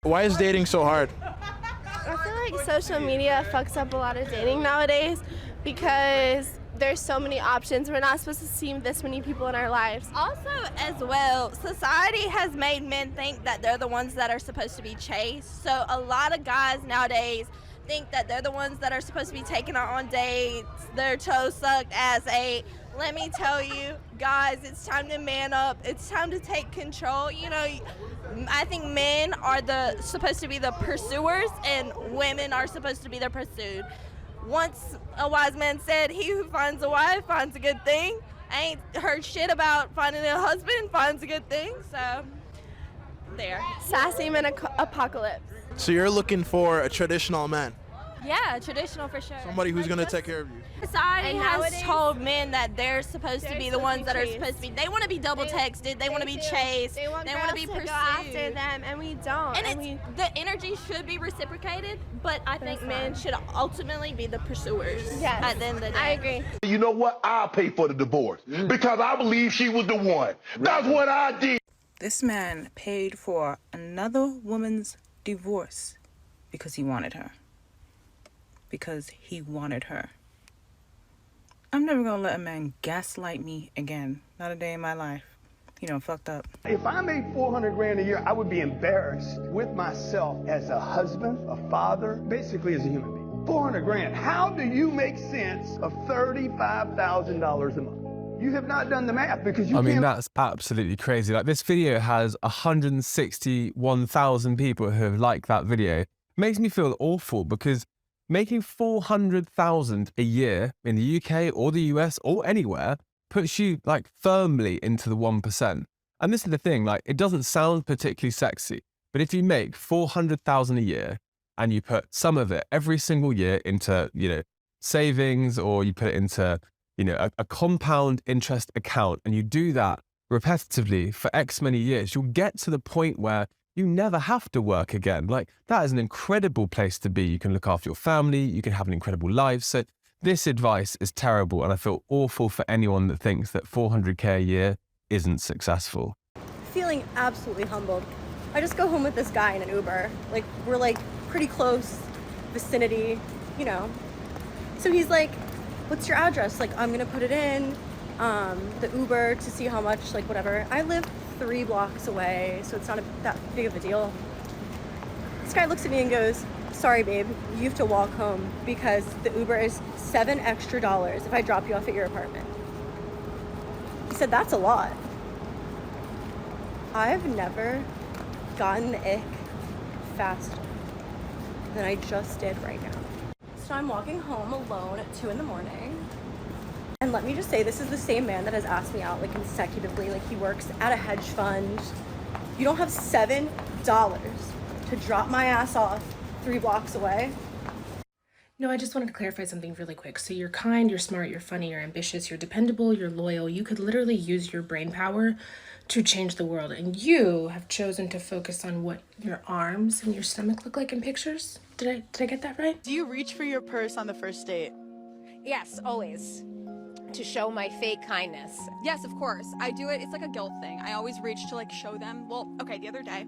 Why is dating so hard? I feel like social media fucks up a lot of dating nowadays because there's so many options. We're not supposed to see this many people in our lives. Also, as well, society has made men think that they're the ones that are supposed to be chased. So a lot of guys nowadays think that they're the ones that are supposed to be taken out on dates, their toes sucked as a, let me tell you, guys, it's time to man up. It's time to take control. You know, I think men are supposed to be the pursuers and women are supposed to be the pursued. Once a wise man said, he who finds a wife finds a good thing. I ain't heard shit about finding a husband finds a good thing, so there. Sassy man apocalypse. So you're looking for a traditional man? Yeah, traditional for sure. Somebody who's going to take care of you. Society And has nowadays, told men that they're supposed to be the ones that are supposed to be. They want to be double texted. They want to be chased. They want to be girls pursued. go after them, and we don't. And the energy should be reciprocated, but I think men should ultimately be the pursuers. Yes, At the end of the day. I agree. You know what? I'll pay for the divorce because I believe she was the one. That's what I did. This man paid for another woman's divorce because he wanted her. Because he wanted her. I'm never gonna let a man gaslight me again. Not a day in my life. You know, fucked up. If I made $400 grand a year, I would be embarrassed with myself as a husband, a father, basically as a human being. 400 grand. How do you make sense of $35,000 a month? You have not done the math because you I mean, can't. that's absolutely crazy. Like, this video has 161,000 people who have liked that video. It makes me feel awful because making 400,000 a year in the UK or the US or anywhere puts you like firmly into the 1%. And this is the thing, like, it doesn't sound particularly sexy, but if you make 400,000 a year and you put some of it every single year into, you know, savings, or you put it into, you know, a compound interest account, and you do that repetitively for X many years, you'll get to the point where you never have to work again. Like, that is an incredible place to be. You can look after your family, you can have an incredible life. So this advice is terrible, and I feel awful for anyone that thinks that 400K a year isn't successful. Feeling absolutely humbled. I just go home with this guy in an Uber. Like, we're like pretty close vicinity, you know. So he's like, what's your address? Like, I'm gonna put it in the Uber to see how much, like, whatever. I live 3 blocks away, so it's not that big of a deal. This guy looks at me and goes, sorry babe, you have to walk home because the Uber is $7 extra if I drop you off at your apartment. He said, that's a lot. I've never gotten the ick faster than I just did right now. So I'm walking home alone at 2 in the morning. And let me just say, this is the same man that has asked me out like consecutively. Like, he works at a hedge fund. You don't have $7 to drop my ass off 3 blocks away. No, I just wanted to clarify something really quick. So you're kind, you're smart, you're funny, you're ambitious, you're dependable, you're loyal. You could literally use your brain power to change the world. And you have chosen to focus on what your arms and your stomach look like in pictures. Did I get that right? Do you reach for your purse on the first date? Yes, always. To show my fake kindness. Yes, of course. I do it. It's like a guilt thing. I always reach to like show them. Well, okay, the other day,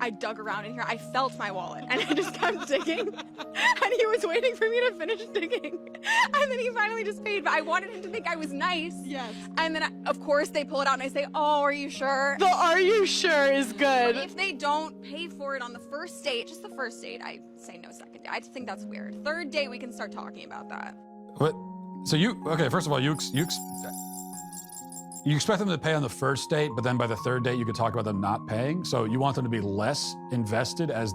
I dug around in here. I felt my wallet and I just kept digging. And he was waiting for me to finish digging. And then he finally just paid. But I wanted him to think I was nice. Yes. And then, of course, they pull it out and I say, oh, are you sure? The are you sure is good. If they don't pay for it on the first date, just the first date, I say no second date. I just think that's weird. Third date, we can start talking about that. What? So okay, first of all, you expect them to pay on the first date, but then by the third date, you could talk about them not paying. So you want them to be less invested as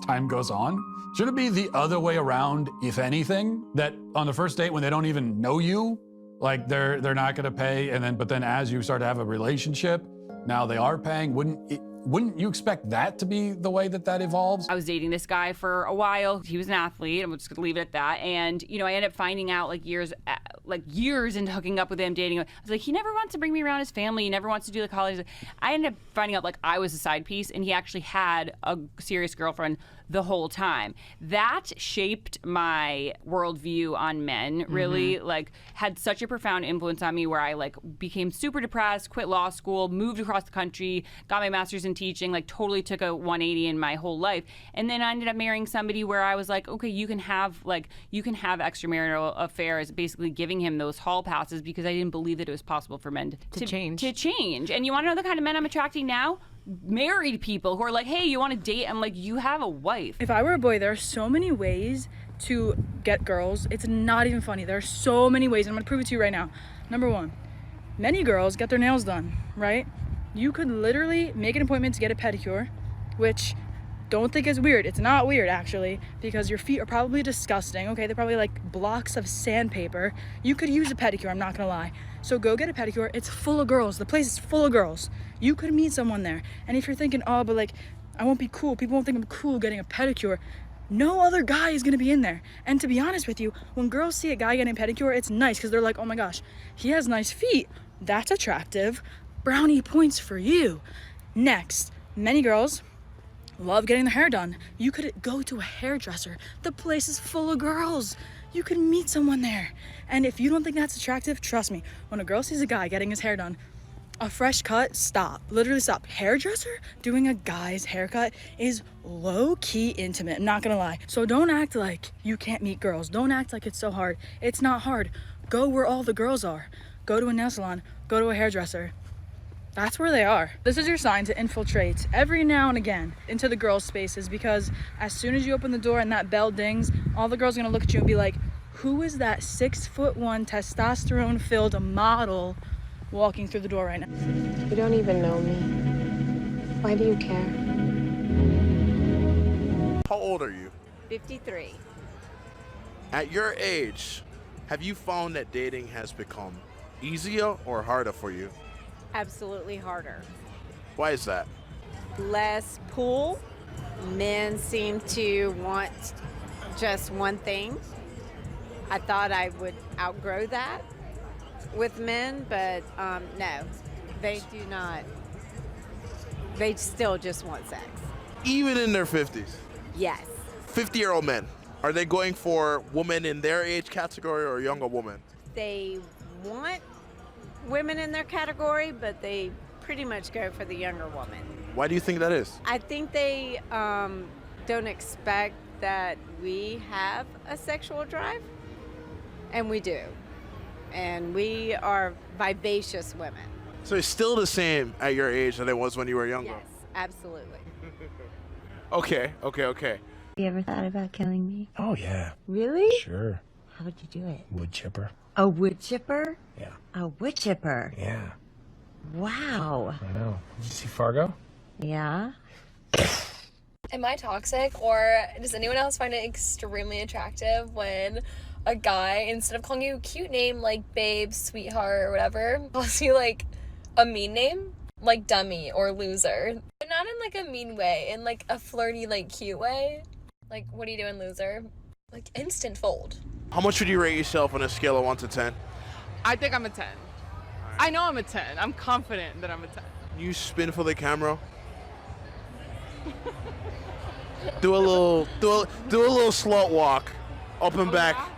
time goes on. Should it be the other way around, if anything, that on the first date when they don't even know you, like they're not gonna pay, but then as you start to have a relationship, now they are paying? Wouldn't you expect that to be the way that evolves? I was dating this guy for a while. He was an athlete. I'm just gonna leave it at that. And you know, I ended up finding out like years into hooking up with him, dating. I was like, he never wants to bring me around his family. He never wants to do the college. I ended up finding out like I was a side piece, and he actually had a serious girlfriend the whole time. That shaped my worldview on men, really, like had such a profound influence on me where I like became super depressed, quit law school, moved across the country, got my master's in in teaching, like totally took a 180 in my whole life. And then I ended up marrying somebody where I was like, okay, you can have extramarital affairs, basically giving him those hall passes because I didn't believe that it was possible for men to change. And you want to know the kind of men I'm attracting now? Married people who are like, hey, you want to date? I'm like, you have a wife. If I were a boy, there are so many ways to get girls. It's not even funny. There are so many ways, and I'm gonna prove it to you right now. Number one, many girls get their nails done, right? You could literally make an appointment to get a pedicure, which don't think is weird. It's not weird, actually, because your feet are probably disgusting. Okay, they're probably like blocks of sandpaper. You could use a pedicure, I'm not gonna lie. So go get a pedicure. It's full of girls. The place is full of girls. You could meet someone there. And if you're thinking, oh, but like, I won't be cool, people won't think I'm cool getting a pedicure, no other guy is gonna be in there. And to be honest with you, when girls see a guy getting a pedicure, it's nice because they're like, oh my gosh, he has nice feet. That's attractive. Brownie points for you. Next, many girls love getting their hair done. You could go to a hairdresser. The place is full of girls. You could meet someone there. And if you don't think that's attractive, trust me, when a girl sees a guy getting his hair done, a fresh cut, stop. Literally stop. Hairdresser doing a guy's haircut is low-key intimate, I'm not gonna lie. So don't act like you can't meet girls. Don't act like it's so hard. It's not hard. Go where all the girls are. Go to a nail salon, go to a hairdresser. That's where they are. This is your sign to infiltrate every now and again into the girls' spaces, because as soon as you open the door and that bell dings, all the girls are gonna look at you and be like, who is that 6'1" testosterone-filled model walking through the door right now? You don't even know me. Why do you care? How old are you? 53. At your age, have you found that dating has become easier or harder for you? Absolutely harder. Why is that? Less pull. Men seem to want just one thing. I thought I would outgrow that with men, but no, they do not. They still just want sex. Even in their 50s? Yes. 50-year-old men, are they going for women in their age category or a younger woman? They want women in their category, but they pretty much go for the younger woman. Why do you think that is? I think they don't expect that we have a sexual drive, and we do. And we are vivacious women. So it's still the same at your age than it was when you were younger? Yes, absolutely. Okay. You ever thought about killing me? Oh, yeah. Really? Sure. How would you do it? Wood chipper. A wood chipper? Yeah. A wood chipper? Yeah. Wow. I know. Did you see Fargo? Yeah. Am I toxic, or does anyone else find it extremely attractive when a guy, instead of calling you a cute name like babe, sweetheart, or whatever, calls you like a mean name? Like dummy or loser. But not in like a mean way, in like a flirty, like cute way. Like, what are you doing, loser? Like instant fold. How much would you rate yourself on a scale of 1 to 10? I think I'm a 10. I know I'm a 10. I'm confident that I'm a 10. You spin for the camera. do a little slow walk, up and back. Yeah?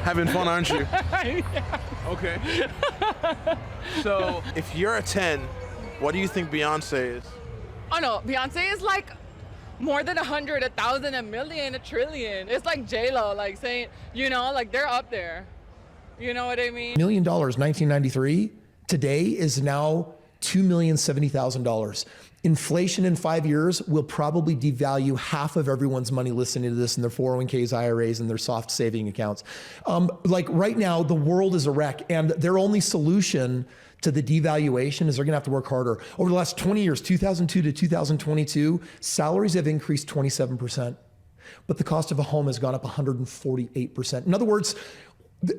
Having fun, aren't you? Yeah. Okay. So, if you're a 10, what do you think Beyonce is? Oh no, Beyonce is like more than 100, 1,000, a million, a trillion. It's like J-Lo, like saying, you know, like they're up there. You know what I mean? $1 million, 1993, today is now $2,070,000. Inflation in 5 years will probably devalue half of everyone's money listening to this in their 401ks, IRAs, and their soft saving accounts. Like right now, the world is a wreck, and their only solution to the devaluation is they're gonna have to work harder. Over the last 20 years, 2002 to 2022, salaries have increased 27%, but the cost of a home has gone up 148%. In other words,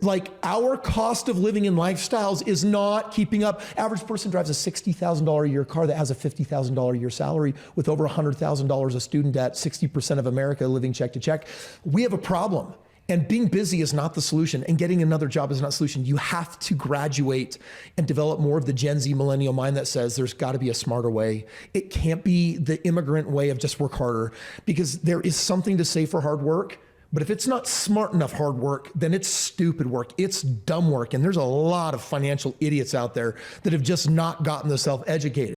like our cost of living and lifestyles is not keeping up. Average person drives a $60,000 a year car that has a $50,000 a year salary with over $100,000 of student debt, 60% of America living check to check. We have a problem. And being busy is not the solution, and getting another job is not the solution. You have to graduate and develop more of the Gen Z millennial mind that says there's got to be a smarter way. It can't be the immigrant way of just work harder, because there is something to say for hard work, But if it's not smart enough hard work, then it's stupid work. It's dumb work. And there's a lot of financial idiots out there that have just not gotten themselves educated.